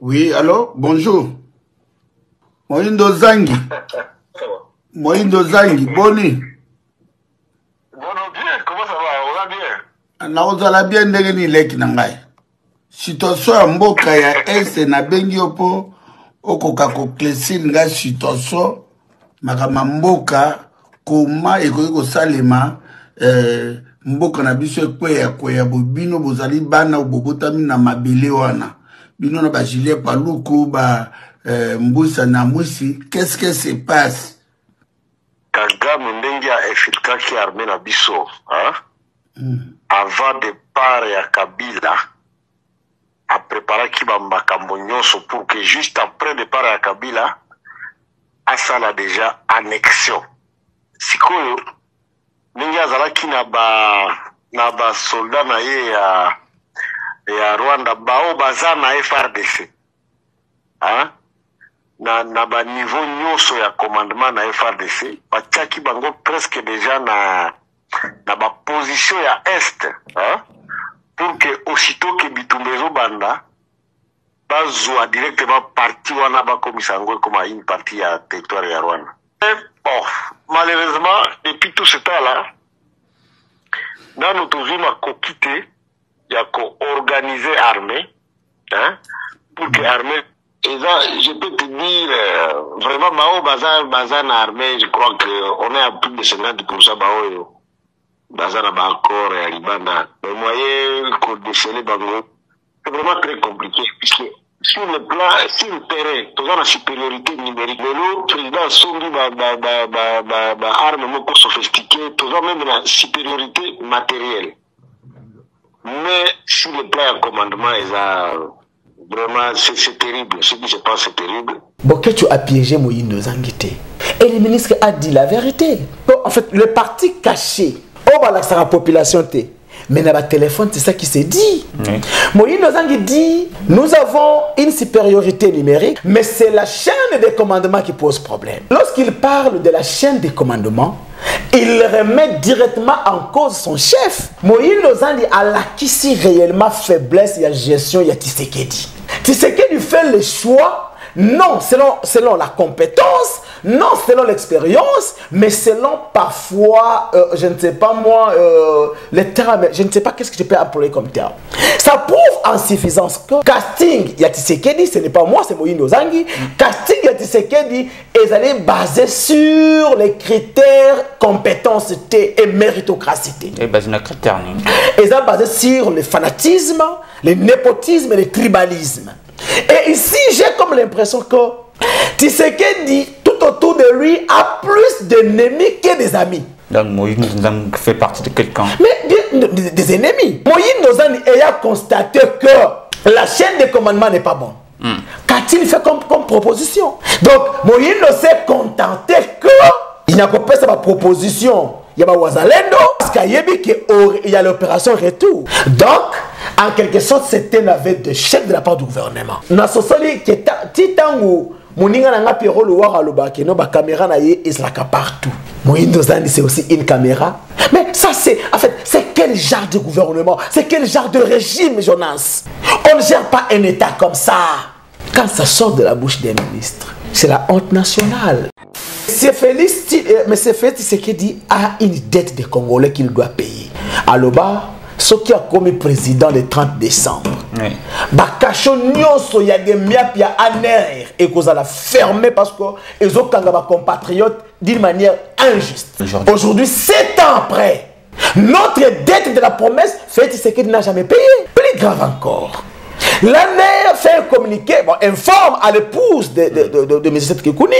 Oui, allô, bonjour. Moindo Zangi. Moindo Zangi, boni. Bon, bien, comment ça va? On va bien. Naozala bien ndenge leki na ngai. Situation ya mboka ya ese na bengi opo okoka ko klesile nga situation makama mboka koma ekoki kosalema mboka na biso ekweya bobino bozali bana obobotami na mabele wana bino na ba gilet paluku ba mbusa na mwisi qu'est-ce que se passe? Kagame ndenge ya efiltraki armée na biso, hein? Avant départ ya Kabila a préparé makambo nyonso pour que juste après départ ya Kabila asala déjà annexion. Sikoyo ndenge azalaki na ba soldat na ye ya Rwanda bao baza na FRDC, hein? na ba niveau nyonso ya commandement na FRDC batiaki bango presque déjà na ba position ya est, hein? Pour que aussitôt que Bitumbezo banda bazwa directement parti wana bakomisa ngo comme une partie ya territoire ya Rwanda. Bon, malheureusement depuis tout ce temps là nanu tozima kokite ya ko organiser armée, hein? Pour que armée et là, je peux te dire, vraiment, Bao Bazan armée, je crois qu'on est à plus de 50% Bao Bazan encore et Alibana. Le moyen qu'on décèle Bango, c'est vraiment très compliqué, puisque sur le plan, sur le terrain, tout dans la supériorité numérique, le président Sondi arme beaucoup sophistiquée, tout dans même la supériorité matérielle. Mais sur le plan de commandement, ils ont vraiment, c'est terrible. Ce qui se passe, c'est terrible. Boketu a piégé Moïndo Zangité. Et le ministre a dit la vérité. Bon, en fait, le parti caché, on va l'accès à la population. Mais dans le téléphone, c'est ça qui s'est dit. Moïndo Zangité dit, nous avons une supériorité numérique, mais c'est la chaîne de commandement qui pose problème. Lorsqu'il parle de la chaîne de commandement, il remet directement en cause son chef. Moïse Lozandi a l'acquis réellement faiblesse, il y a gestion, il y a Tshisekedi. Tshisekedi fait le choix, non selon la compétence, non selon l'expérience, mais selon parfois, je ne sais pas moi, les termes, je ne sais pas qu'est-ce que je peux employer comme terme. Ça prouve en suffisance que casting, il y a Tshisekedi, ce n'est pas moi, c'est Moïse Lozangi. Casting, il y a Tshisekedi, ils allaient baser sur les critères compétence et méritocratie. Et basé sur les critères. Ils ont basé sur le fanatisme, le népotisme et le tribalisme. Et ici, j'ai comme l'impression que Tshisekedi, tout autour de lui, a plus d'ennemis que des amis. Donc Moïse fait partie de quelqu'un. Mais des ennemis. Moïse Nozani a constaté que la chaîne de commandement n'est pas bonne. Qu'a-t-il fait comme proposition? Donc Moïse ne s'est contenté que il n'y a pas sa proposition. Il y a Wazalendo, parce qu'il y a l'opération retour. Donc, en quelque sorte, c'était un aveu de chef de la part du gouvernement. Nous sommes qui Titangu, Moninga Nanga Pierrot, le Wara Lobaki, nos caméras ils la partout. Moïndo Zandi, c'est aussi une caméra. Mais ça, c'est, en fait, c'est quel genre de gouvernement? C'est quel genre de régime, Jonas? On ne gère pas un État comme ça. Quand ça sort de la bouche des ministres, c'est la honte nationale. M. Félix Tshisekedi a une dette des Congolais qu'il doit payer. Aloba, ce qui a commis président le 30 décembre. Bakacho nyonso y a des miap ya aner et qu'on a fermé parce que ils ont kangaba compatriotes d'une manière injuste. Aujourd'hui, 7 ans après, notre dette de la promesse, Félix Tshisekedi n'a jamais payé. Plus grave encore. L'ANER fait un communiqué, bon, informe à l'épouse de M. Kikouni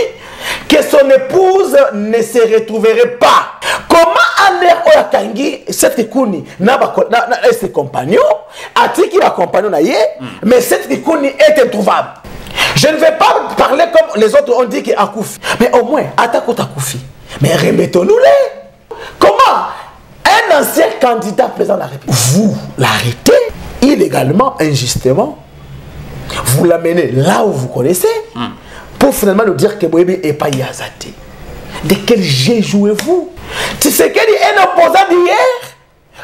que son épouse ne se retrouverait pas. Comment ANER Oyakangi, cette Kikouni, n'a pas ses compagnons, a-t-il un compagnon, mais cette Kikouni est introuvable. Je ne vais pas parler comme les autres ont dit qu'il a Koufi, mais au moins, attaque à Koufi. Mais remettons-nous-les. Comment un ancien candidat président de la République, vous l'arrêtez illégalement, injustement, vous l'amenez là où vous connaissez, pour finalement nous dire que Boébi n'est pas Yazate. De quel jeu jouez-vous? Tshisekedi, un opposant d'hier,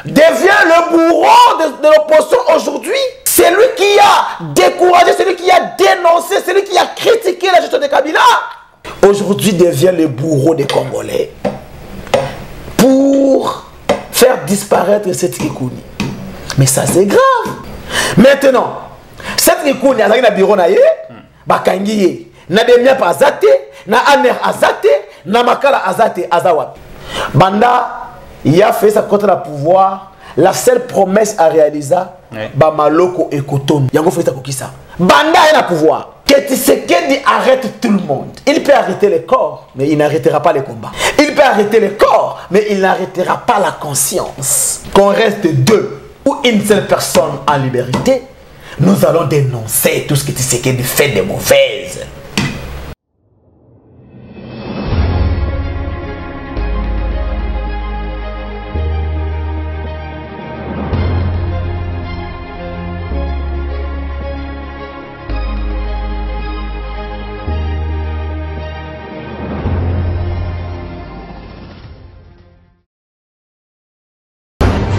devient le bourreau de l'opposition aujourd'hui. C'est lui qui a découragé, c'est lui qui a dénoncé, celui qui a critiqué la gestion de Kabila, aujourd'hui devient le bourreau des Congolais pour faire disparaître cette Kikouni. Mais ça c'est grave. Maintenant, cette Kikouni, elle a un bureau na ye, bakangiye, na demia pa azate, na aner azate, na makala azate, azawat. Banda, il a fait sa contre le pouvoir. La seule promesse à réaliser, Bamaloko et Koton. Yango fait ça pour qui ça? Banda a un pouvoir. Que Tshisekedi arrête tout le monde. Il peut arrêter le corps, mais il n'arrêtera pas les combats. Il peut arrêter le corps, mais il n'arrêtera pas la conscience. Qu'on reste deux ou une seule personne en liberté, nous allons dénoncer tout ce que Tshisekedi fait de mauvaises.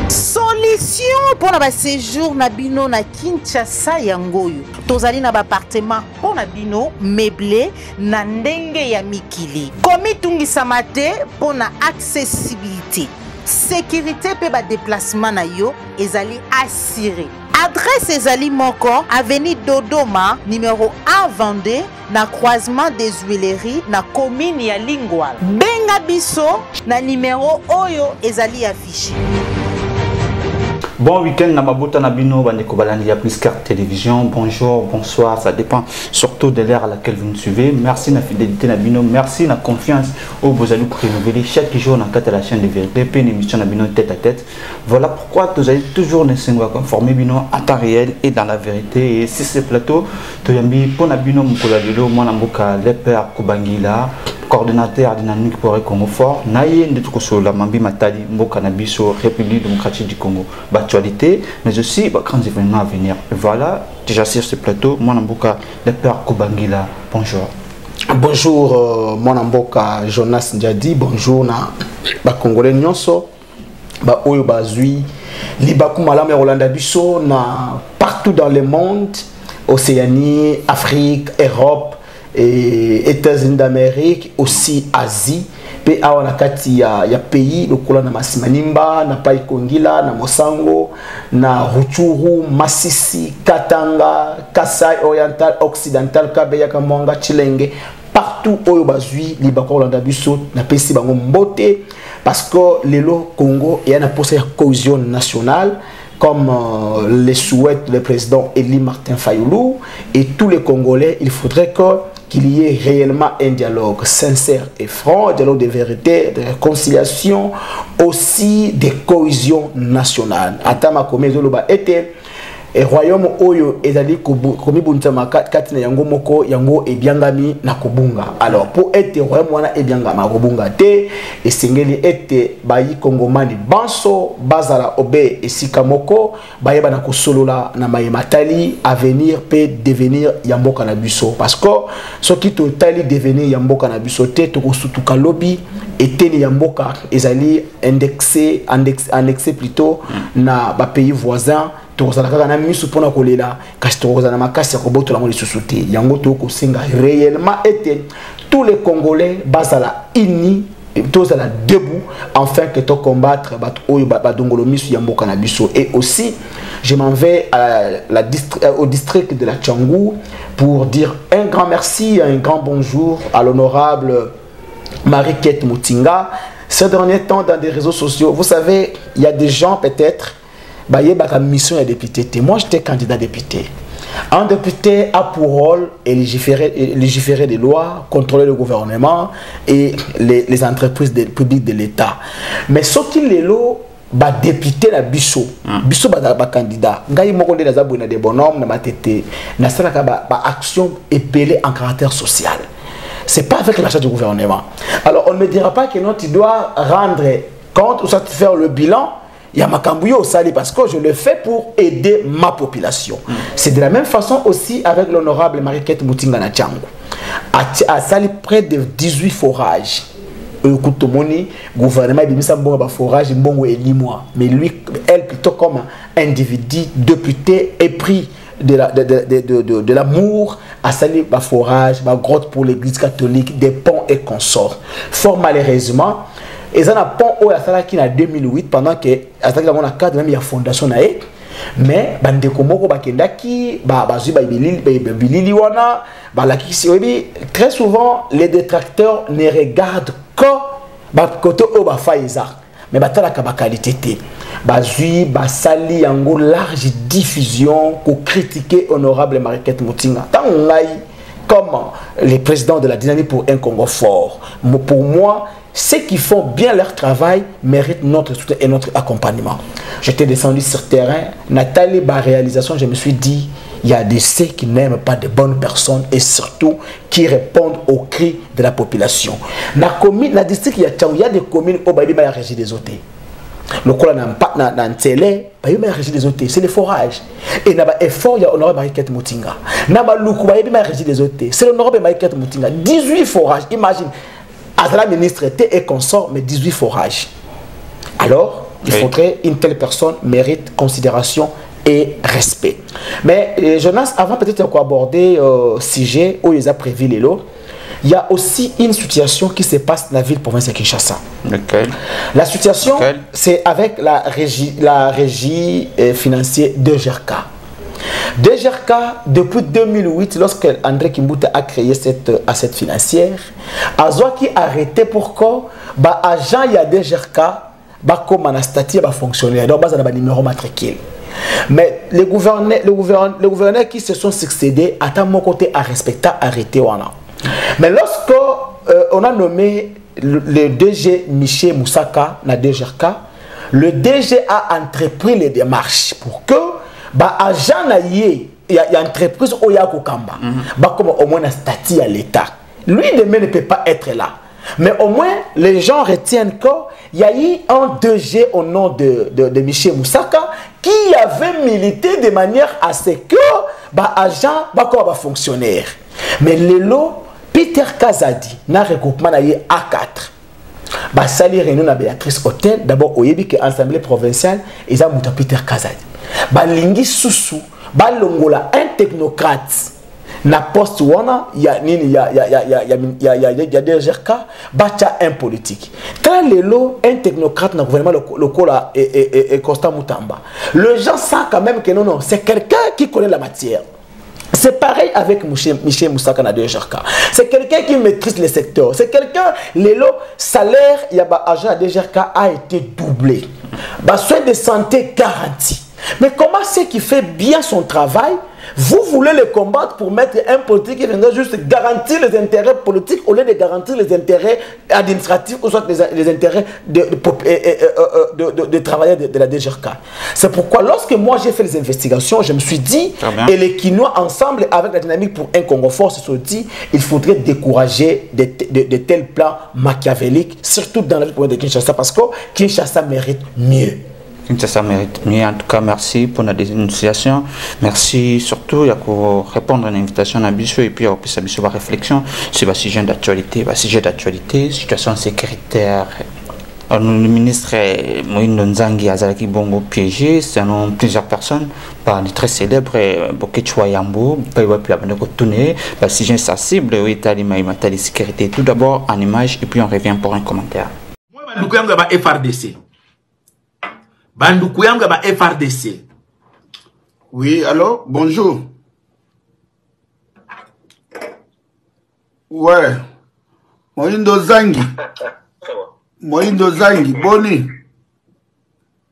Solution pour le séjour Nabino na Kinshasa yangoyo. Tozali na appartement pour Nabino meublé na ndenge ya mikili. Komi tungisa mate pour na accessibilité. Sécurité pe ba déplacement na yo ezali assuré. Adresse ezali moko avenue Dodoma numéro 1 Vendée na croisement des Huileries na commune ya Lingwala. Benga biso na numéro oyo ezali affiché. Bon week-end, Namabuta Nabino, Bandeko Balandi, plus carte télévision. Bonjour, bonsoir, ça dépend surtout de l'ère à laquelle vous nous suivez. Merci de la fidélité Nabino, merci de la confiance où vous allez renouveler chaque jour dans la chaîne de vérité, puis une émission Nabino tête à tête. Voilà pourquoi vous allez toujours nous informer Bino à temps réel et dans la vérité. Et si ce plateau, tu as mis pour Nabino Mukolalilo, moi Nambuka, le père Kubangila. Coordonnateur dynamique pour le Congo fort, Naye Ndetoukoso, la Mambi Matadi, Mboka Nabiso, République démocratique du Congo, actualité, mais aussi grands événements à venir. Voilà, déjà sur ce plateau, moi Namboka, le père Kubangila, bonjour. Bonjour, mon Namboka Jonas Ndiadi, bonjour na Congolais Nyonso, Oyo Bazui, Libaku Malam et Rolanda Biso, partout dans le monde, Océanie, Afrique, Europe, et États-Unis d'Amérique, aussi Asie. Pe awa nakati ya pays lokola na Masimanimba, na Paikongila, na Mosango, na Rutshuru, Masisi, Katanga, Kasai oriental, occidental, Kabeya, Kamwanga, Chilenge, partout oyo bazui libako Rolanda biso na pesi bango mbote parce que lelo Congo y a une cohésion nationale comme le souhaite le président Eli Martin Fayoulou et tous les Congolais. Il faudrait qu'il y ait réellement un dialogue sincère et franc, un dialogue de vérité, de réconciliation, aussi de cohésion nationale. Atama Komezoloba était et royaume oyo ezali komi buntama katina yango moko yango ebiangami na kobunga. Alors pour être royaume wana ebiangama kobunga te esengeli ete bayi kongomani banso bazala obe esika moko bayeba na kosolola na mayematali avenir peut devenir yamboka na biso parce que ce qui totali devenir yamboka na biso te tokosutuka lobby eteni yamboka ezali indexé plutôt na ba pays voisins. Réellement tous les Congolais basala ini tous à la debout afin que to combattre et aussi je m'en vais au district de la Tchangou pour dire un grand merci, un grand bonjour à l'honorable Marie-Kate Moutinga. Ces derniers temps dans des réseaux sociaux, vous savez, il y a des gens peut-être la mission est député. Moi j'étais candidat député. Un député a pour rôle de légiférer des lois, contrôler le gouvernement et les entreprises publiques de l'État. Mais ce qui est là, député la biso, biso candidat. Ngai moko nde naza bouna des bonhommes na matete. Na salaka action épelée en caractère social. C'est pas avec l'achat du gouvernement. Alors on ne me dira pas que non, tu dois rendre compte ou satisfaire le bilan. Il y a Makambuyo au Sali parce que je le fais pour aider ma population. C'est de la même façon aussi avec l'honorable Marie-Kate Moutinga na Tchangou. À Sali près de 18 forages. Le gouvernement a forage mais lui, elle plutôt comme individu, député, est pris de l'amour à salir ma forage, ma grotte pour l'église catholique, des ponts et consorts. Fort malheureusement, ils ont un pont au Yasalaki en 2008 pendant que Yasalaki a cadre même il y a fondation nae. Mais bandeko moko bakendaki bazui bilili wana balaki si très souvent les détracteurs ne regardent que côté au bafaïza mais batala ka qualité té bazui basali yango large diffusion pour critiquer honorable Mariquette Mutinga tant ngai comme les présidents de la dynamique pour un Congo fort. Pour moi, ceux qui font bien leur travail méritent notre soutien et notre accompagnement. J'étais descendu sur terrain, Nathalie, ma réalisation, je me suis dit, il y a des ceux qui n'aiment pas de bonnes personnes et surtout qui répondent aux cris de la population. Dans la district, il y a des communes où il y a régie des hôtels. Le col n'a télé, il y a régie des hôtels, c'est le forage. Et il y a effort, il y a honorable Mariquette Mutinga. Il y a régie des hôtels, c'est l'honorable Mariquette Mutinga. 18 forages, imagine. À la ministre était et consort, mais 18 forages. Alors, il faudrait une telle personne mérite considération et respect. Mais Jonas, avant peut-être aborder sujet où il a prévu les lots, il y a aussi une situation qui se passe dans la ville province de Kinshasa. La situation, c'est avec la régie financière de GRK. DGRK, depuis 2008, lorsque André Kimbuta a créé cette asset financière, Azwaki a arrêté pour que l'agent y a DGRK comme un statut fonctionnaire, donc il y a un numéro matricule. Mais les gouverneurs qui se sont succédés, à mon côté, à respecter, arrêté. Mais lorsque on a nommé le DG Michel Moussaka na DGRK, le DG a entrepris les démarches pour que agent il y a une entreprise au Yakokamba, comme au moins un statut à l'État. Lui demain ne peut pas être là. Mais au moins les gens retiennent qu'il y a eu un 2G au nom de Michel Moussaka qui avait milité de manière à ce que agent comme fonctionnaire. Mais le lot Peter Kazadi n'a regroupement A4. Sali réunion à Béatrice Hôtel, d'abord au Yébi que l'Assemblée provinciale, ils ont monté Peter Kazadi. Balingi Soussou, Balongola, un technocrate, na poste wana, il y a des GRK, bacha un politique. Quand un technocrate dans le gouvernement, le cola et Constant Moutamba, le gens savent quand même que non, c'est quelqu'un qui connaît la matière. C'est pareil avec Michel Moussaka na DGRK. C'est quelqu'un qui maîtrise le secteur. C'est quelqu'un, le salaire, il y a agent à DGRK a été doublé. Soin de santé garanti. Mais comment c'est qui fait bien son travail? Vous voulez le combattre pour mettre un politique qui viendra juste garantir les intérêts politiques au lieu de garantir les intérêts administratifs ou soit les intérêts de travailleurs de la DGRK. C'est pourquoi lorsque moi j'ai fait les investigations, je me suis dit, et les Quinois ensemble avec la dynamique pour un Congo fort se sont dit, il faudrait décourager de tels plans machiavéliques, surtout dans la ville de Kinshasa, parce que Kinshasa mérite mieux. Ça mérite mieux. En tout cas, merci pour la dénonciation. Merci surtout pour répondre à l'invitation à Bissou et puis à la réflexion sur le sujet d'actualité, situation sécuritaire. Le ministre Moïno Nzangi Azalaki Bongo piégé, selon plusieurs personnes, par des très célèbres, Bokechwa Yambo, Paiwa Piabane Kotoune, le sujet sensible, Itali Maïmatali sécurité. Tout d'abord en image et puis on revient pour un commentaire. Moi, je suis FRDC. Bandoukouanga ba FRDC. Oui, allô, bonjour. Ouais. Moïndo Zangi. Moïndo Zangi, boni.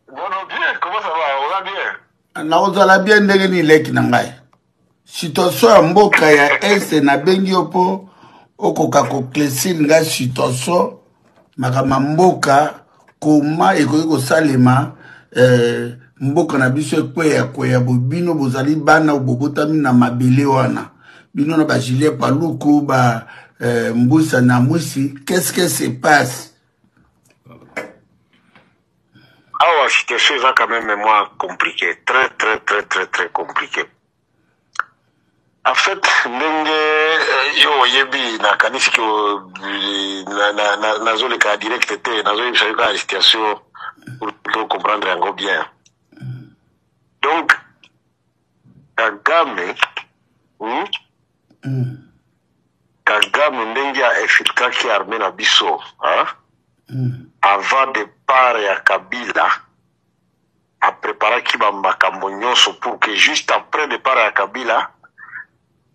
Bon, bien, comment ça va? On va bien. Na ozala bien ndenge ni leki na ngai. Situation ya mboka ya ese na bengi opo okoka ko klesir nga situation makama mboka koma ekoki kosalema mboka na biso ekweya bobino bozali bana obobotami na mabele wana bino na bagilet paluku ba mbusa na mwisi. Qu'est-ce que se passe? Ah ouais, situation est quand même moi compliquée, très compliqué. En fait, yo yebi na kanisi ko na zone ka direct était na zone la situation pour comprendre encore bien. Donc Kagame Kagame ndenge aefiltraki armée na biso avant départ ya Kabila apreparaki bamakambo nyonso pour que juste après départ ya Kabila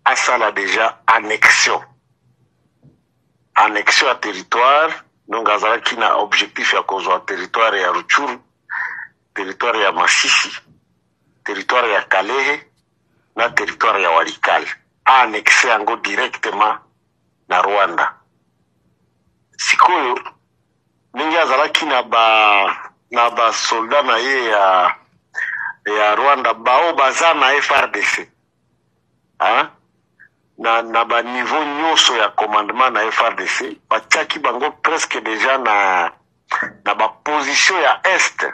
asala déjà annexion ya territoire. Donc azalaki na objectif ya kozwa territoire ya Rutshuru, territoire ya Masisi, territoire ya Kalehe na territoire ya Walikale, annexé yango directement na Rwanda. Sikoyo ningi azalaki na ba soldat na ye ya Rwanda bao baza na FRDC na ba niveau nyonso ya commandement na FRDC batiaki bango presque déjà na ba position ya est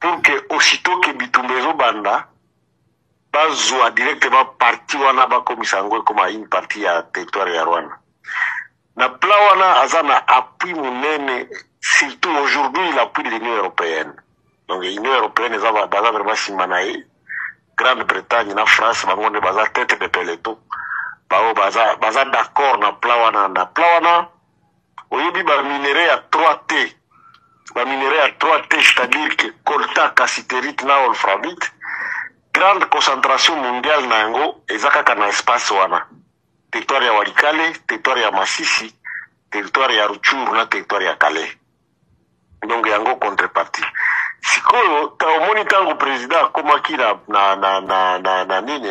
pour que aussitôt que Bitumbezo banda bazwa directement parti wana bakomisa yango comme une partie ya territoire ya Rwanda. Na plan wana azana appui munene, surtout aujourd'hui l'appui de l'Union européenne. Donc l'Union européenne ezaba baza vraiment simanaye, Grande-Bretagne na France bangonde baza tête de peloton. Bao baza d'accord na plan wana oyebi ba minerai ya 3T. Ba minerai ya 3T, c'est-à-dire que coltan, cassiterite na wolframite, grande concentration mondiale na yango ezaka na espace wana. Territoire ya Walikale, territoire ya Masisi, territoire ya Rutshuru na territoire ya Kalehe. Donc yango contrepartie. Sikoyo ta omoni tango président akomaki na nini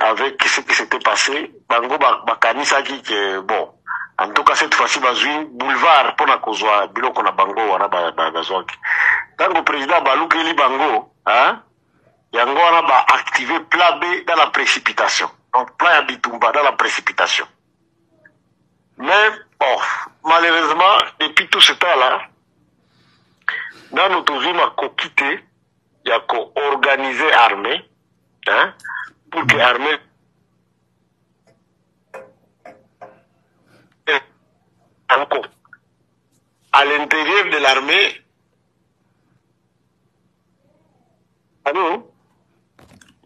avec ce qui s'était passé, bango bakanisaki que bon, en tout cas cette fois-ci bazui boulevard pona kozwa biloko na bango wana bazwaki. Tango président balukeli bango, yango wana ba activer plan B dans la précipitation. Donc plan ya Bitumba dans la précipitation. Mais bon, malheureusement depuis tout ce temps-là, nano tozima kokite ya ko organiser armée, pour que l'armée encore à l'intérieur de l'armée. Allô?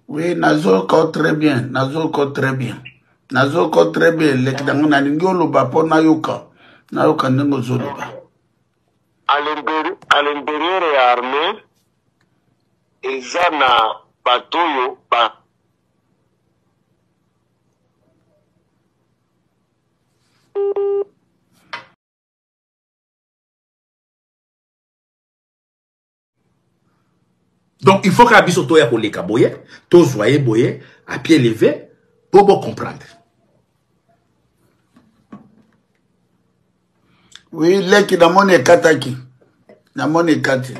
Oui, nazoko très bien, nazoko très bien. Nazoko très bien, lekidango na ningolo bapo nayoka nengo zoloba. À l'intérieur de l'armée, ezana batoyo ba Donc, il faut qu'à bisoto ya koleka boye, tous voyez boye, à pied levé, pour bon comprendre. Oui, leki na mone kataki. Na mone kati.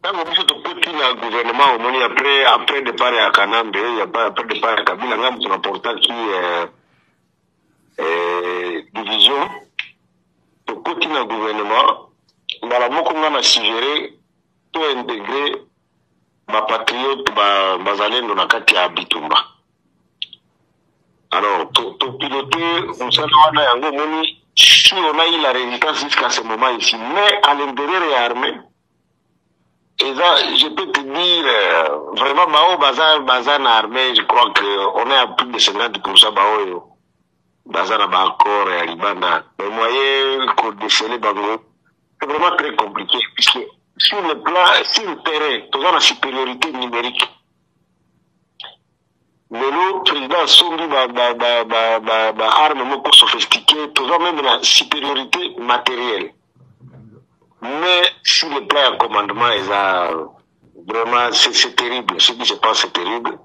Tango biso tokoti na gouvernement omoni après départ ya Kanambe, après départ ya Kabila ngamu tunaportaki division. Tokoti na gouvernement mbala moko nga na suggéré to intégrer ba patriote bazalendo na kati ya Bitumba. Alors to piloter msana wana yango moni si on a eu la résistance jusqu'à ce moment ici, mais à l'intérieur de l'armée, et ça, je peux te dire, vraiment, Bao Bazan armée, je crois qu'on est à plus de 50% Bao Bazan Bakor et Alibana. Les moyens qu'on décèle Bango, c'est vraiment très compliqué, puisque sur le plan, sur le terrain, tout ça la supériorité numérique. Mais le président Sombi arme beaucoup sophistiquée, tout ça même la supériorité matérielle. Mais sur le plan de commandement, vraiment c'est terrible. Ce qui se passe, c'est terrible.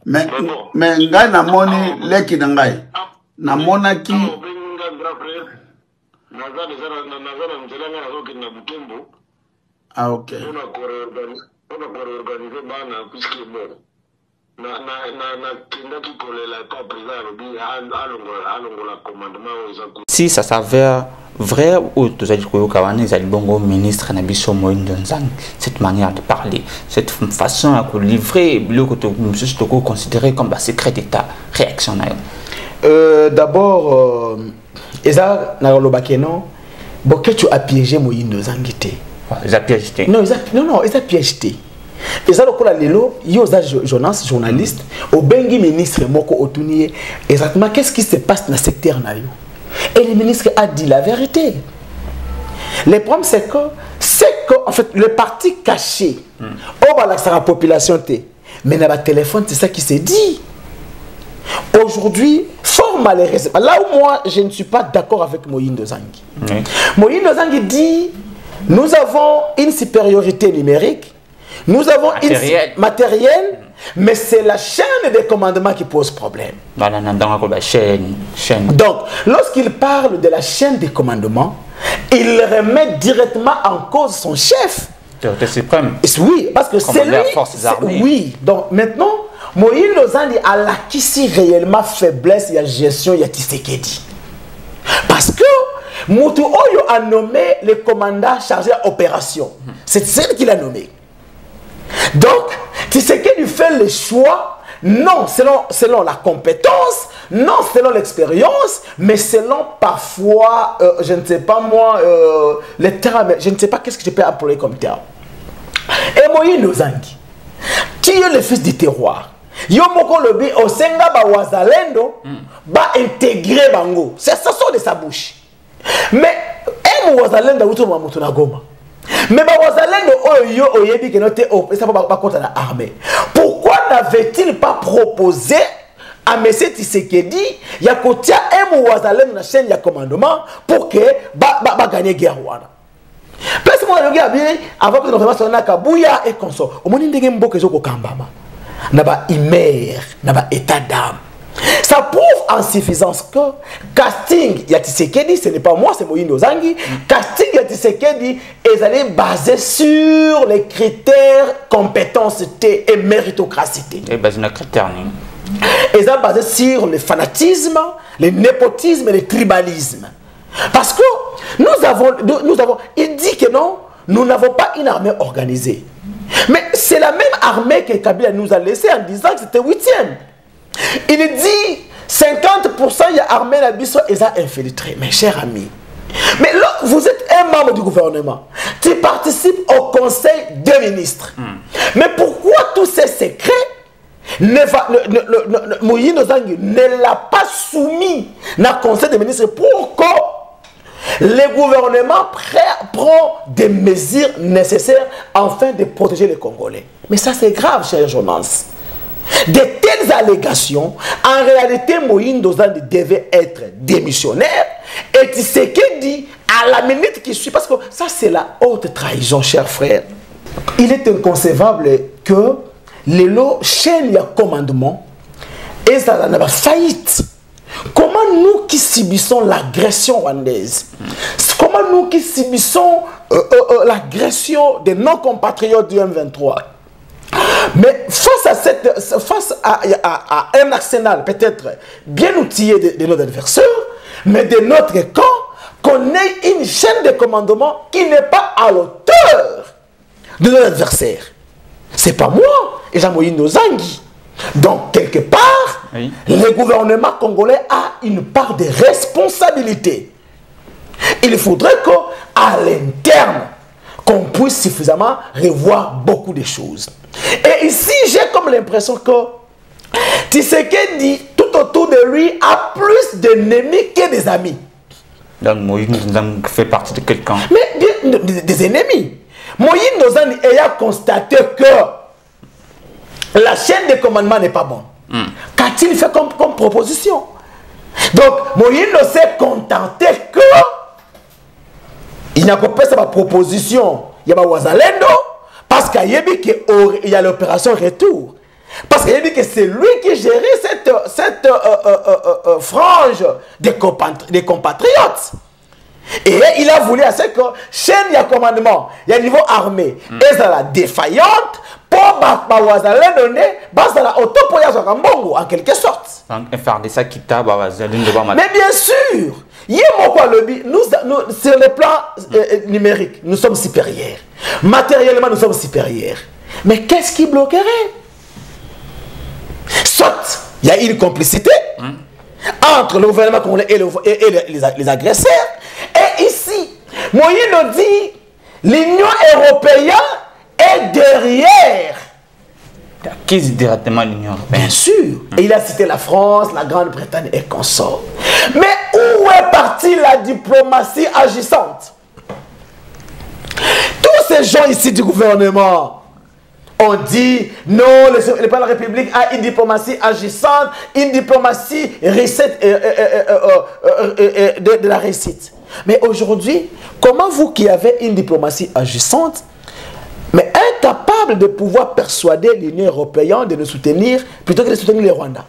Mais nga na moni leki na ngai. Na mona ki ok. On a réorganisé bana puisque bon. Si ça s'avère vrai ou tout ministre Nabiso Moïse Donzang, cette manière de parler, cette façon à livrer le côté considéré comme un secret d'État, réaction. D'abord, Eza Narolobakeno, Boké tu as piégé Moïno Zangité. Ils ont piégé. Non, ils ont piégé. Et ça, le Lelo, il y a journaliste, au Bengi ministre Moko Otunié, exactement qu'est-ce qui se passe dans le secteur Nayo. Et le ministre a dit la vérité. Le problème, c'est que en fait, le parti caché, on va la population, mais dans le téléphone, c'est ça qui s'est dit. Aujourd'hui, fort malheureusement, là où moi, je ne suis pas d'accord avec Moïno Zangi. Moïno Zangi dit, nous avons une supériorité numérique, nous avons une matériel, mais c'est la chaîne de commandement qui pose problème. Donc, lorsqu'il parle de la chaîne de commandement, il remet directement en cause son chef. Oui, parce que c'est lui. Oui, donc maintenant, Moïse Lozandi a l'acquis réellement faiblesse, il y a gestion, il y a Tshisekedi. Parce que Moutou Oyo a nommé le commandant chargé d'opération. C'est celle qu'il a nommé. Donc, Tshisekedi fait le choix, non selon la compétence, non selon l'expérience, mais selon parfois, je ne sais pas moi, les termes, je ne sais pas qu'est-ce que je peux employer comme terme. Et Moïse Lozangi, qui est le fils du terroir, Yomoko Lobi, Osenga ba Wazalendo, ba intégrer Bango. C'est ça sort de sa bouche. Mais, Wazalendo, Goma. Mais pourquoi n'avait-il pas proposé à M. Tshisekedi Yakotia Wazalendo dans la chaîne de commandement pour que gagner guerre? Parce que moi, avant que nous fassions Kabouya et consort, au moment où nous avons Kambama, nous avons état d'âme. Ça prouve en suffisance que casting Tshisekedi, ce n'est pas moi, c'est Moïno Zangi. Casting Tshisekedi est basé sur les critères compétence et méritocratie. Et basé sur les critères. Ils sont basés sur le fanatisme, le népotisme et le tribalisme. Parce que nous avons, il dit que non, nous n'avons pas une armée organisée. Mais c'est la même armée que Kabila nous a laissé en disant que c'était 8e. Il dit 50% il y a armée la biso et ça infiltré. Mes chers amis, mais là, vous êtes un membre du gouvernement, tu participes au conseil des ministres. Mais pourquoi tous ces secrets Moïse Nozangi ne l'a pas soumis dans le conseil des ministres pour que le gouvernement prend des mesures nécessaires afin de protéger les Congolais? Mais ça c'est grave, chers journalistes. De telles allégations, en réalité, Moïse Nozangi devait être démissionnaire. Et Tshisekedi, à la minute qui suit, parce que ça c'est la haute trahison, chers frères. Il est inconcevable que les chaînes de commandement et ça n'a pas faillite. Comment nous qui subissons l'agression rwandaise, comment nous qui subissons l'agression de nos compatriotes du M23, mais face à un arsenal peut-être bien outillé de nos adversaires, mais de notre camp, qu'on ait une chaîne de commandement qui n'est pas à l'auteur de nos adversaires. C'est pas moi, et Jean-Moïse Nozangi. Donc, quelque part, oui, le gouvernement congolais a une part de responsabilité. Il faudrait qu'à l'interne, qu'on puisse suffisamment revoir beaucoup de choses. Et ici, j'ai comme l'impression que Tshisekedi, tout autour de lui, a plus d'ennemis que des amis. Donc, Moïse Nozangi fait partie de quelqu'un. Mais des ennemis. Moïse Nozangi a constaté que la chaîne de commandement n'est pas bonne. Qu'a-t-il fait comme proposition? Donc, Moïse ne s'est contenté que il n'a pas fait sa proposition. Il y a Wazalendo parce qu'il y a l'opération retour. Parce qu'il dit que c'est lui qui gérait cette frange des compatriotes. Et il a voulu à ce que chaîne de commandement, il y a niveau armé, et ça la défaillante pour Wazalendo la auto en quelque sorte. Mais bien sûr, nous, sur le plan numérique, nous sommes supérieurs. Matériellement, nous sommes supérieurs. Mais qu'est-ce qui bloquerait? Soit il y a une complicité entre le gouvernement congolais et les agresseurs. Et ici, Moïno dit, l'Union européenne est derrière. Qui dit directement l'Union européenne? Bien sûr. Et il a cité la France, la Grande-Bretagne et consorts. Mais où est partie la diplomatie agissante? Tous ces gens ici du gouvernement ont dit non, le président de la République a une diplomatie agissante, une diplomatie de la réussite. Mais aujourd'hui, comment vous qui avez une diplomatie agissante, mais incapable de pouvoir persuader l'Union européenne de nous soutenir plutôt que de soutenir le Rwanda?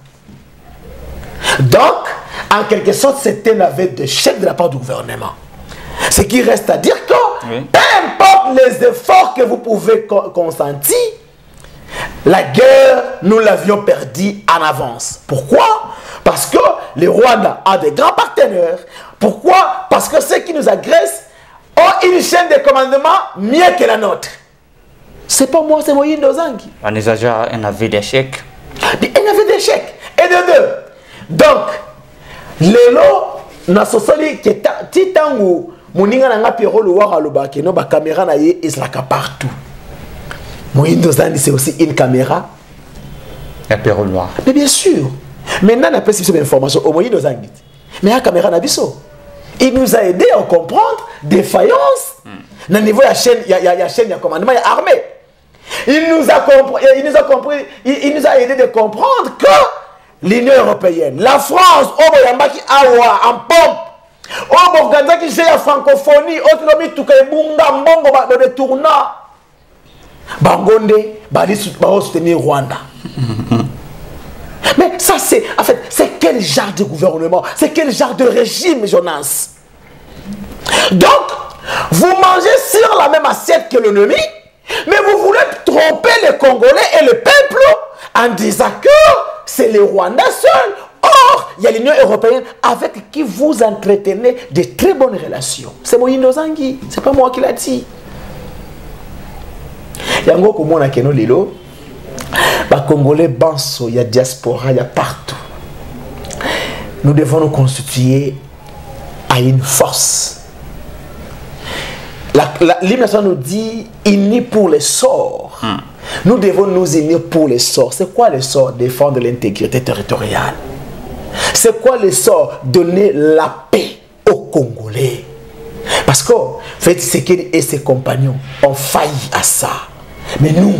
Donc, en quelque sorte, c'est un aveu d'échec de la part du gouvernement. Ce qui reste à dire que, peu importe les efforts que vous pouvez consentir, la guerre, nous l'avions perdue en avance. Pourquoi? Parce que le Rwanda a des grands partenaires. Pourquoi? Parce que ceux qui nous agressent ont une chaîne de commandement mieux que la nôtre. C'est pas moi, c'est Moïse Nozangi. On exagère un aveu d'échec. Un aveu d'échec. Et de deux. Donc, lelo, na sosoli qui est titangu, moninga nanga Pierrot Louara Lobake, no ba caméra na ye islaka partout. Moïse Nozangi, c'est aussi une caméra. La Pierrot Louara. Mais bien sûr. Maintenant, on a pas cette information au Moïse Nozangi. Mais la caméra na biso. Il nous a aidé à comprendre défaillance. Dans le niveau de la chaîne, il y a chaîne, il y a commandement, il y a armée. Il nous a aidé de comprendre que l'Union européenne, la France, Oboyambaki Awa, en pompe, Oboganzaki j'ai la francophonie, autonomie, tout le bunga, mbongo, de tournant. Bangonde, Badi soutenir Rwanda. Mais ça, c'est, en fait, c'est quel genre de gouvernement, c'est quel genre de régime, Jonas? Donc, vous mangez sur la même assiette que l'ennemi, mais vous voulez tromper les Congolais et le peuple en disant que c'est les Rwandais seuls. Or, il y a l'Union européenne avec qui vous entretenez de très bonnes relations. C'est Moïse Nozangi, c'est pas moi qui l'a dit. Yango komona keno lelo, ba Congolais banso, il y a diaspora, il y a partout. Nous devons nous constituer à une force. L'hymne national nous dit unis pour les sorts. Nous devons nous unir pour les sorts. C'est quoi les sorts? Défendre l'intégrité territoriale. C'est quoi les sorts? Donner la paix aux Congolais. Parce que Tshisekedi et ses compagnons ont failli à ça. Mais nous,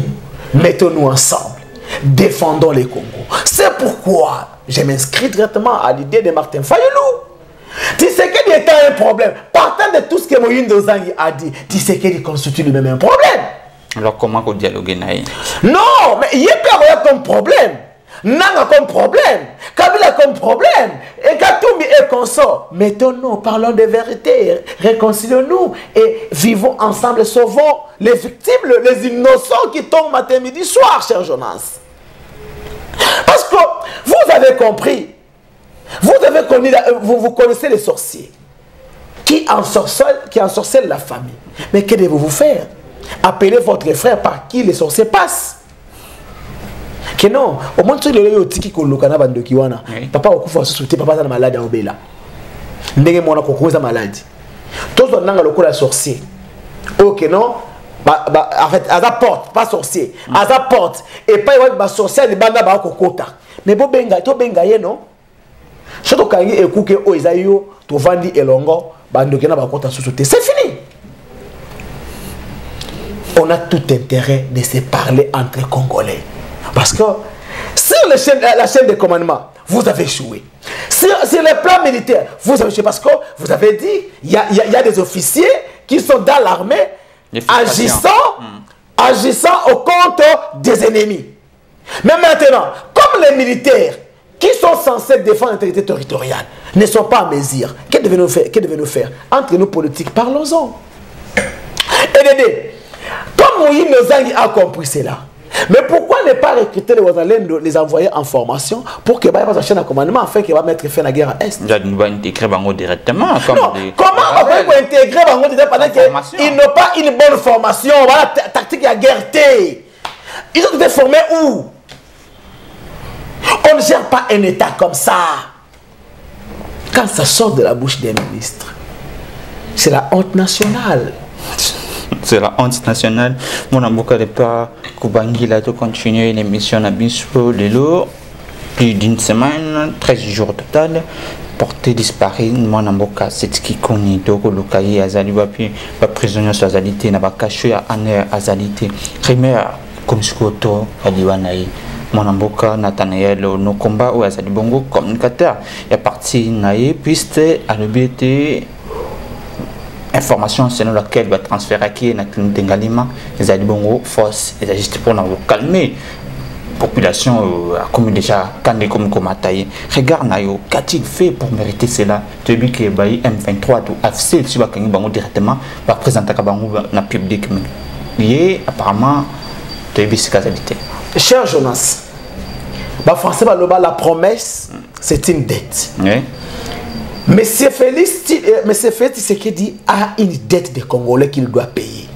mettons-nous ensemble. Défendons les Congos. C'est pourquoi je m'inscris directement à l'idée de Martin Fayulu. Tshisekedi était un problème. Partant de tout ce que Moïse Nozangi a dit, Tshisekedi constitue lui-même un problème. Alors comment qu'on dialogue? Non, mais il y a comme problème. Nanga comme problème. Kabila comme problème. Et Katumbi est consort. Mettons-nous, parlons de vérité. Réconcilions-nous et vivons ensemble. Sauvons les victimes, les innocents qui tombent matin, midi, soir, cher Jonas. Parce que vous avez compris. Vous connaissez les sorciers qui ensorcellent la famille. Mais que devez-vous faire? Appelez votre frère par qui les sorciers passent. Que non, au moins tu le tiki kolokana bandoki wana. Papa okufa souté papa za malade a obela. Ndenge mona kokoza maladie. Tous on nanga lokola sorcier. OK non? En fait, à la porte, pas sorcier. À la porte et pas ba sorcier de banda ba kokota. Mais bo benga, to benga ye non? Surtout quand il écoute au Isaïo, tu vendis elongo, bandokena bakota souté. C'est fini. On a tout intérêt de se parler entre Congolais. Parce que sur la chaîne de commandement, vous avez échoué. Sur le plan militaire, vous avez échoué. Parce que vous avez dit, il y a des officiers qui sont dans l'armée agissant au compte des ennemis. Mais maintenant, comme les militaires qui sont censés défendre l'intégrité territoriale ne sont pas à mesure, que devons-nous faire? Entre nous politiques, parlons-en. Et Dédé, comme Moïse Nozangi a compris cela, mais pourquoi ne pas recruter les Wazalendo, les envoyer en formation pour que la chaîne de commandement afin qu'il va mettre fin à la guerre à Est? On va intégrer Bango directement. Non, comment on peut intégrer Bango directement pendant qu'ils n'ont pas une bonne formation? Voilà la tactique à guerre. Ils ont été formés où? On ne gère pas un État comme ça. Quand ça sort de la bouche des ministres, c'est la honte nationale. C'est la honte nationale. Mon avocat de pas Kubangi là de continuer l'émission à Bispo de l'eau. Plus d'une semaine, 13 jours total. Porté disparu, mon avocat, c'est ce qui connaît. Donc, le cahier Azali, pas prisonnier sur Azalité, n'a pas caché à Aner Azalité. Primaire, comme ce que a dit Wanaï. Mon avocat, Nathanaël, nos combats, ou Azali Bongo, communicateur. Il y a parti Naïe, puisque à l'EBT. Information selon laquelle va transférer qui est dans la clinique d'Engalima, les Adibongo force, et juste pour nous calmer la population, comme déjà, quand les comme taillé. Regarde, qu'a-t-il fait pour mériter cela? Tu as vu que M23 ou AFC, si vous avez directement, va présenter dans le public. Et apparemment, tu as vu ce qu'il a. Cher Jonas, français, la promesse, c'est une dette. Oui. Monsieur Félix Tshisekedi a une dette des Congolais qu'il doit payer.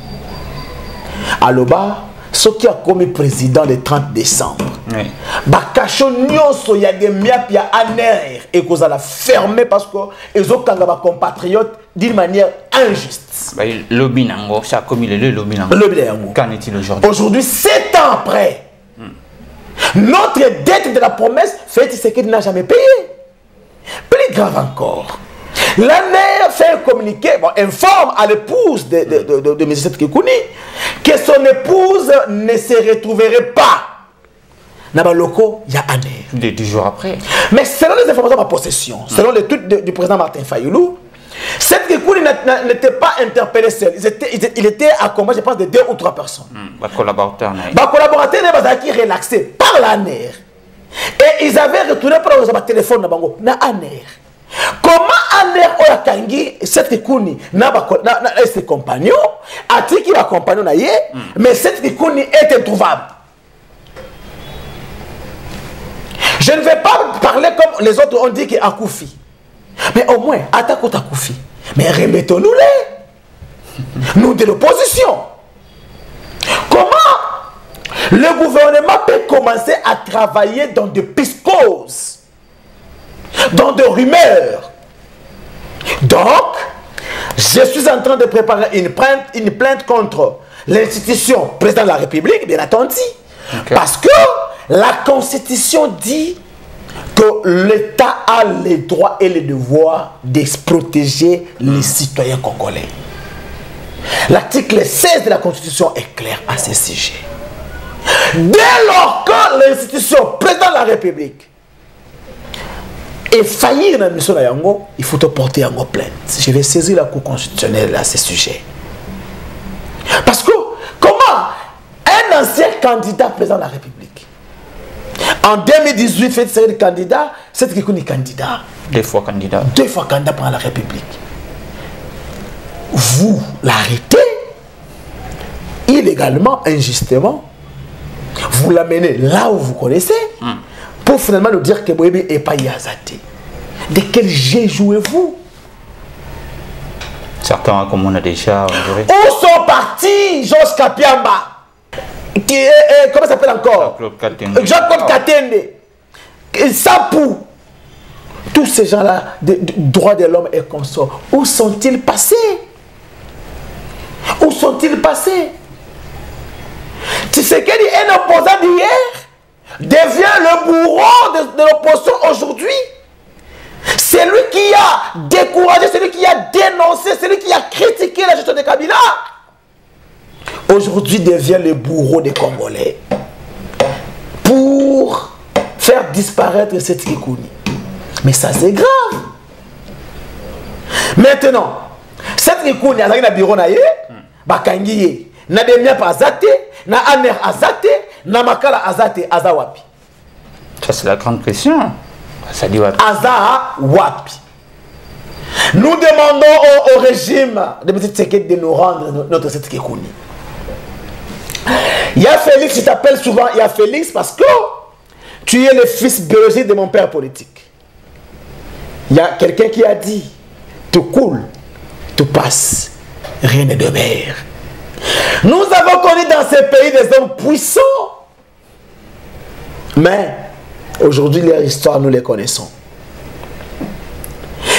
Aloba, ce qui a commis président le 30 décembre. Bakacho nyonso ya de miapia aner et qu'on a fermé parce que ils ont kanga ba compatriotes d'une manière injuste. Lobby nango, ça a commis le lobby nango. Qu'en est-il aujourd'hui? Aujourd'hui, 7 ans après, notre dette de la promesse, Félix Tshisekedi n'a jamais payé. Plus grave encore, l'ANER fait un communiqué, informe à l'épouse de M. Kikouni que son épouse ne se retrouverait pas dans le locaux, il y a ANER. 2 jours après. Mais selon les informations de ma possession, selon les tweets du président Martin Fayoulou, cette Kikouni n'était pas interpellé seul. Il était accompagné, je pense, de 2 ou 3 personnes. Les collaborateurs qui relaxés par l'ANER. Et ils avaient retourné pour le téléphone na ANER. Comment ANER oya kangi cette kikouni na ses compagnons a dit qu'il a compagnon na ye, mais cette kikouni est introuvable. Je ne vais pas parler comme les autres ont dit qu'il a Koufi. Mais au moins, attaquons à Koufi. Mais remettons-nous-les. Nous de l'opposition. Comment le gouvernement peut commencer à travailler dans des piscoses, dans des rumeurs? Donc, je suis en train de préparer une plainte contre l'institution président de la République, bien entendu. Parce que la Constitution dit que l'État a les droits et les devoirs de protéger les citoyens congolais. L'article 16 de la Constitution est clair à ce sujet. Dès lors que l'institution président de la République est faillie dans la mission de Yango, il faut te porter Yango plainte. Je vais saisir la Cour constitutionnelle à ce sujet. Parce que, comment un ancien candidat président de la République, en 2018, fait série de candidats, c'est qui est candidat. 2 fois candidat. 2 fois candidat pour la République. Vous l'arrêtez illégalement, injustement. Vous l'amenez là où vous connaissez pour finalement nous dire que Boébi n'est pas Yazate. De quel jeu jouez-vous? Certains, comme on a déjà... Où sont partis Georges Kapiamba? Comment ça s'appelle encore? Jean-Claude Katende. Sapou. Tous ces gens-là, droits de l'homme et consorts, où sont-ils passés? Où sont-ils passés? Tshisekedi, un opposant d'hier, devient le bourreau de l'opposition aujourd'hui. C'est lui qui a découragé, c'est lui qui a dénoncé, c'est lui qui a critiqué la gestion de Kabila. Aujourd'hui devient le bourreau des Congolais pour faire disparaître cette Kikouni. Mais ça c'est grave. Maintenant, cette Kikouni, elle a un bureau na ye, bakangiye, na demia pa azate, na aner azate, na makala azate, azawapi. Ça c'est la grande question. Ça dit wapi. Azawapi. Nous demandons au régime de M. Tshisekedi de nous rendre notre cette Kikouni. Il y a Félix, je t'appelle souvent, il y a Félix parce que tu es le fils biologique de mon père politique. Il y a quelqu'un qui a dit, tout coule, tout passe, rien ne demeure. Nous avons connu dans ces pays des hommes puissants, mais aujourd'hui leur histoire nous les connaissons.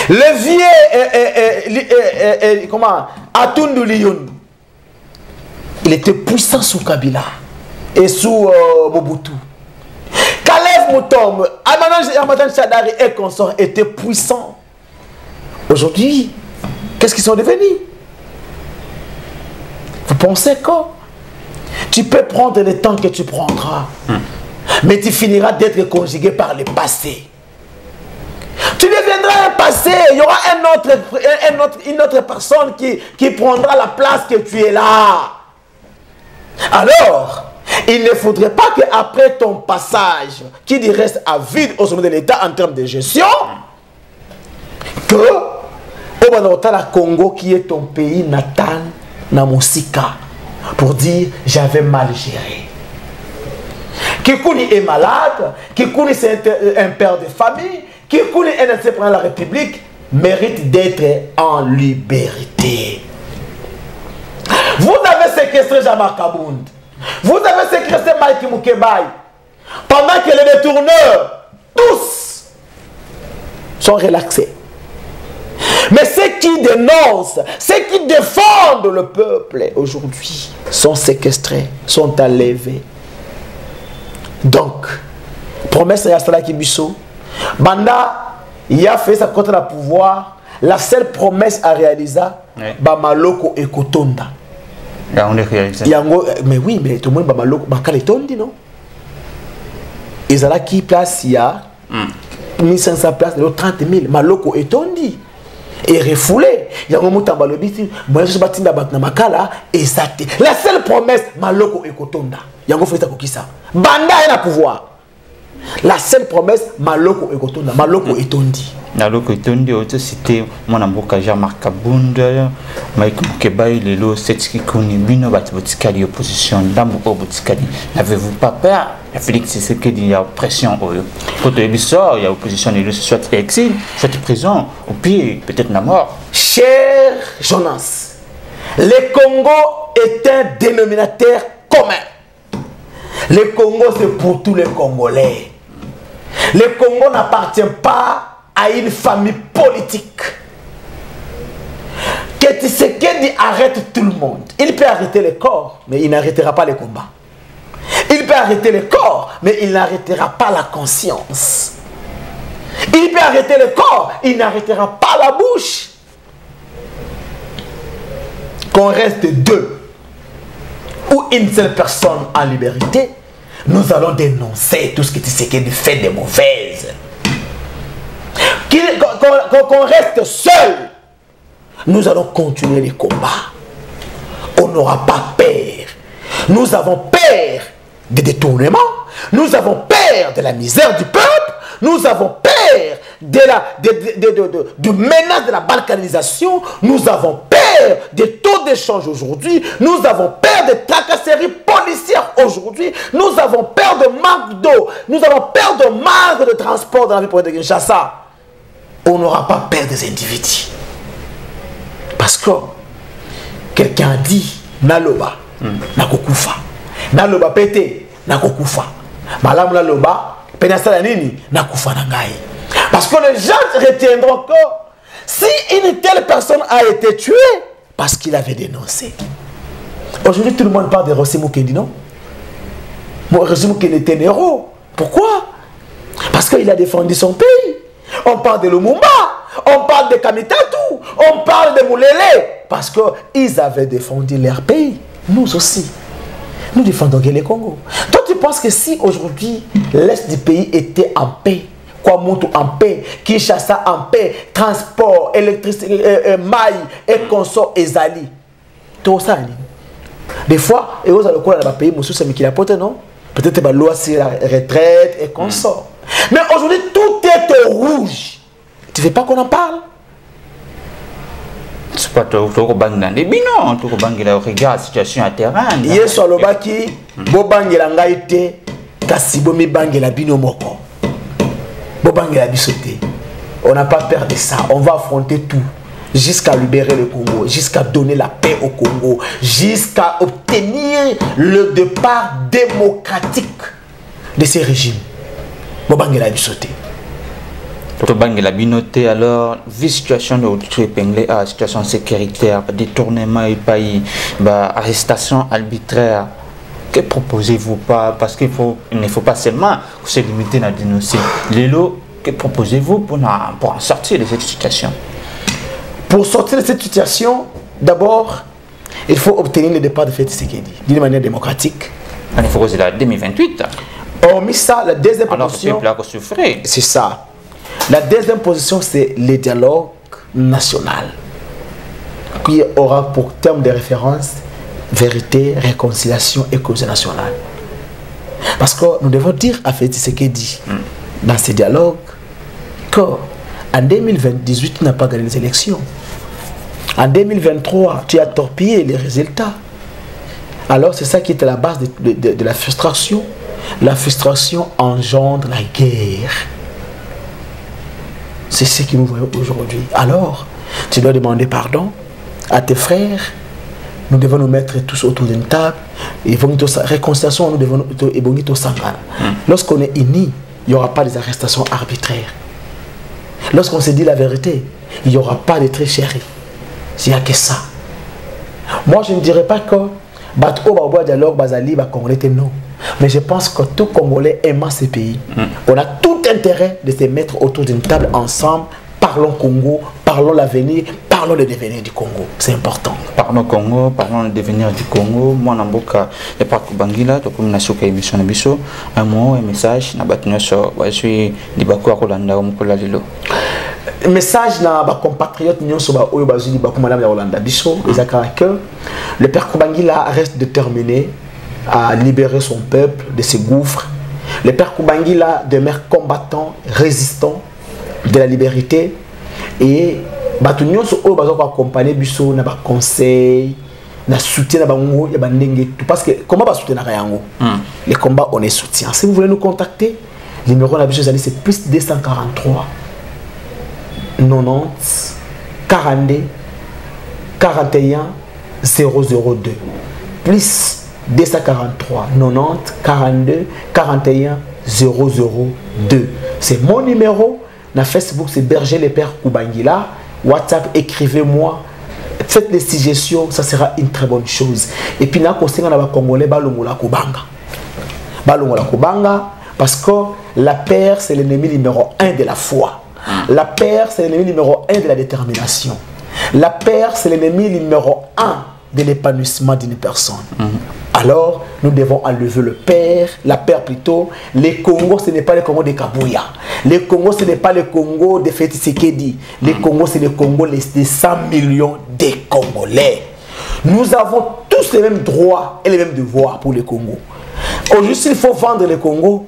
Le vieux, comment, Atundu Lyon, il était puissant sous Kabila et sous Mobutu. Kalev Moutom, Amadan Chadari et consorts étaient puissants. Aujourd'hui, qu'est-ce qu'ils sont devenus? Vous pensez que tu peux prendre le temps que tu prendras, mais tu finiras d'être conjugué par le passé. Tu deviendras un passé, il y aura une autre personne qui prendra la place que tu es là. Alors, il ne faudrait pas qu'après ton passage, qui reste à vide au sommet de l'État en termes de gestion, que au Congo, qui est ton pays natal, Namosika, pour dire j'avais mal géré. Kikouni est malade, Kikouni c'est un père de famille, Kikouni est un président de la République, mérite d'être en liberté. Vous avez séquestré Jean-Marc Kabound. Vous avez séquestré Mike Moukebaï. Pendant que les détourneurs, tous, sont relaxés. Mais ceux qui dénoncent, ceux qui défendent le peuple aujourd'hui, sont séquestrés, sont enlevés. Donc, promesse à Yastala Kibiso, Banda, il a fait sa contre le pouvoir. La seule promesse à réaliser, Bamaloko et Kotonda. Mais oui, mais tout le monde Bamaloko, Bakaletondi, non? Ils ont qui place, il y a 1500 places, 30 000, Maloko et Tondi. Et refoulé. Il y a un moment où moi je bâtis la makala et ça. La seule promesse, Maloko et Kotonda. Il y a un fait ça. Banda est le pouvoir. La seule promesse, Maloko et Kotonda. Maloko et Tondi. Maloko et Tondi, c'était mon amour Jean-Marc Kabound, Mike Moukebaï, Lelo, Setski-Kouni, Bino, Batbotikali, opposition, Dambo Botikali. N'avez-vous pas peur? Félix, c'est ce qu'il y a pression. Quand il sort, il y a opposition, soit exil, soit prison, ou pire, peut-être la mort. Cher Jonas, le Congo est un dénominateur commun. Le Congo, c'est pour tous les Congolais. Le Congo n'appartient pas à une famille politique. Que Tshisekedi arrête tout le monde. Il peut arrêter le corps, mais il n'arrêtera pas les combats. Il peut arrêter le corps, mais il n'arrêtera pas la conscience. Il peut arrêter le corps, il n'arrêtera pas la bouche. Qu'on reste deux ou une seule personne en liberté, nous allons dénoncer tout ce que Tshisekedi fait de mauvaises. Qu'on reste seul, nous allons continuer les combats. On n'aura pas peur. Nous avons peur des détournements. Nous avons peur de la misère du peuple. Nous avons peur de menace de la balkanisation. Nous avons peur des taux d'échange aujourd'hui. Nous avons peur des tracasseries policières aujourd'hui. Nous avons peur de manque d'eau. Nous avons peur de manque de transport dans la ville de Kinshasa. On n'aura pas peur des individus. Parce que quelqu'un a dit Naloba, Nakokufa. Naloba pété, Nakokufa. Malam Naloba, Penasala Nini, Nakufa Nangai. Parce que les gens retiendront que si une telle personne a été tuée, parce qu'il avait dénoncé. Aujourd'hui, tout le monde parle de Rossi Mukendi, non? Rossi Mukendi était un héros. Pourquoi? Parce qu'il a défendu son pays. On parle de Lumumba, on parle de Kamitatu, on parle de Moulele. Parce qu'ils avaient défendu leur pays. Nous aussi. Nous défendons le Congo. Toi, tu penses que si aujourd'hui l'Est du pays était en paix, Kwamutu en paix, Kinshasa en paix, transport, électricité, maille, et consort, et zali, tout ça, des fois, et vous allez quoi dans le pays, monsieur, c'est qui la pote, non? Peut-être que loi c'est la retraite et consort. Mais aujourd'hui, tout est au rouge. Tu ne veux pas qu'on en parle? C'est pas tout au bang des binon, tout au bang il regarde la situation à terrain. Hier sur le baki, bo bang la ngaite, kasi bo mi bang la bino moko. Bo bang la bisoté. On n'a pas peur de ça. On va affronter tout jusqu'à libérer le Congo, jusqu'à donner la paix au Congo, jusqu'à obtenir le départ démocratique de ces régimes. Bo bang la bisoté. Tobangi la binoté alors, vie situation de épinglé à situation sécuritaire, détournement et pays, arrestation arbitraire. Que proposez-vous pas? Parce qu'il ne faut pas seulement se limiter à dénoncer. Lélo, que proposez-vous pour en sortir de cette situation? Pour sortir de cette situation, d'abord, il faut obtenir le départ de Félix Tshisekedi d'une manière démocratique. Il faut que c'est la 2028. Hormis ça, la deuxième position, c'est ça. La deuxième position, c'est le dialogue national, qui aura pour terme de référence vérité, réconciliation et cause nationale. Parce que nous devons dire à Félix Tshisekedi, dans ce dialogue, qu'en 2018, tu n'as pas gagné les élections. En 2023, tu as torpillé les résultats. Alors c'est ça qui est à la base de la frustration. La frustration engendre la guerre. C'est ce que nous voyons aujourd'hui. Alors, tu dois demander pardon à tes frères. Nous devons nous mettre tous autour d'une table. Et réconciliation, nous devons nous sangana. Lorsqu'on est unis, il n'y aura pas des arrestations arbitraires. Lorsqu'on se dit la vérité, il n'y aura pas de tricherie. Il n'y a que ça. Moi, je ne dirais pas que dialogue Bazali Congolais non. Mais je pense que tout Congolais aimant ce pays, on a tout intérêt de se mettre autour d'une table ensemble. Parlons Congo, parlons l'avenir, parlons le devenir du Congo. C'est important. Parlons Congo, parlons le devenir du Congo. Moi, Namboka, le parc Bangila, donc on a sur émission Nabiso, un mot, un message, Nabatino sur, je suis Libako Rolanda, Mukola Lilo. Message na ba compatriotes nyons so ba oyo bazuli ba madame ya Rolanda biso ezaka que le père Kubangila reste déterminé à libérer son peuple de ses gouffres. Le père Kubangila demeure combattant, résistant de la liberté et batu nyons so oyo bazo accompagner biso na ba conseil na soutien na bango ya bandenge tout parce que comment ba soutenir yango les combats on est soutien. Si vous voulez nous contacter, le numéro na biso c'est plus 243 90 42 41 002 plus 243 90 42 41 002. C'est mon numéro. Na Facebook c'est Berger le Père Kubangila. WhatsApp, écrivez-moi. Faites des suggestions, ça sera une très bonne chose. Et puis là, on a Congolais balongola kubanga. Balongola kubanga parce que la paix c'est l'ennemi numéro 1 de la foi. La paix, c'est l'ennemi numéro 1 de la détermination. La paix, c'est l'ennemi numéro 1 de l'épanouissement d'une personne. Alors, nous devons enlever le père, la paix plutôt. Les Congo, ce n'est pas le Congo de Kabouya. Les Congo, ce n'est pas le Congo de Félix Tshisekedi. Les Congo, c'est le Congo des 100 millions de Congolais. Nous avons tous les mêmes droits et les mêmes devoirs pour le Congo. Aujourd'hui, s'il faut vendre le Congo,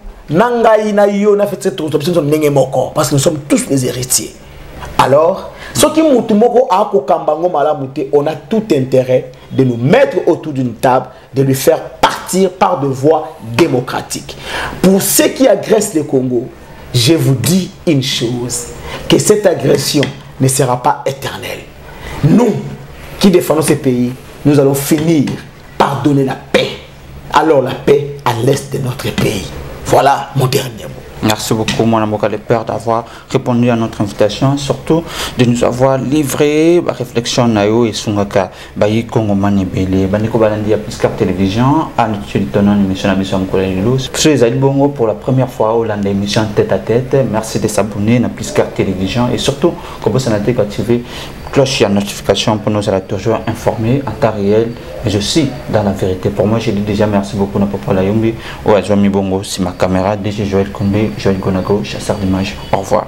parce que nous sommes tous les héritiers. Alors, on a tout intérêt de nous mettre autour d'une table, de lui faire partir par de voies démocratiques. Pour ceux qui agressent le Congo, je vous dis une chose, que cette agression ne sera pas éternelle. Nous qui défendons ce pays, nous allons finir par donner la paix. Alors la paix à l'est de notre pays. Voilà mon dernier mot. Merci beaucoup, mon avocat le père, d'avoir répondu à notre invitation, surtout de nous avoir livré la réflexion nayo et sungaka bayi Congo manibele baniko balandi à Piscar Télévision à notre émission émission Abissam Kolelilo. Ceux Ali Bongo pour la première fois au land émission tête à tête. Merci de s'abonner à Piscar Télévision et surtout comme vous avez activé cloche et notification pour nous être toujours informés en temps réel mais aussi dans la vérité. Pour moi, j'ai dit déjà merci beaucoup à Papa Layombi ou à Joami Bongo, c'est ma caméra, DJ Joël Kombé, Joël Gonago, chasseur d'images. Au revoir.